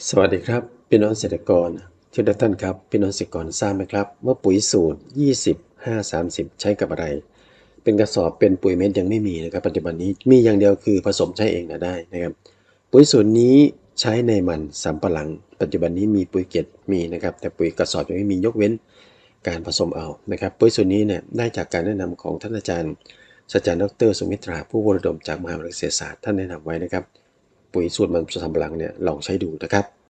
สวัสดีครับพี่น้องเกษตรกรทุกท่านครับพี่น้องเกษตรกรทราบไหมครับว่าปุ๋ยสูตร20 5 30ใช้กับอะไรเป็นกระสอบเป็นปุ๋ยเม็ดยังไม่มีนะครับปัจจุบันนี้มีอย่างเดียวคือผสมใช้เองได้นะครับปุ๋ยสูตรนี้ใช้ในมันสำปะหลังปัจจุบันนี้มีปุ๋ยเกล็ดมีนะครับแต่ปุ๋ยกระสอบยังไม่มียกเว้นการผสมเอานะครับปุ๋ยสูตรนี้เนี่ยได้จากการแนะนำของท่านอาจารย์ศาสตราจารย์ดรสุมิตราผู้วรดมจากมหาวิทยาลัยเกษตรศาสตร์ท่านแนะนำไว้นะครับปุ๋ยสูตรมันสำปะหลังเนี่ยลองใช้ดูนะครับ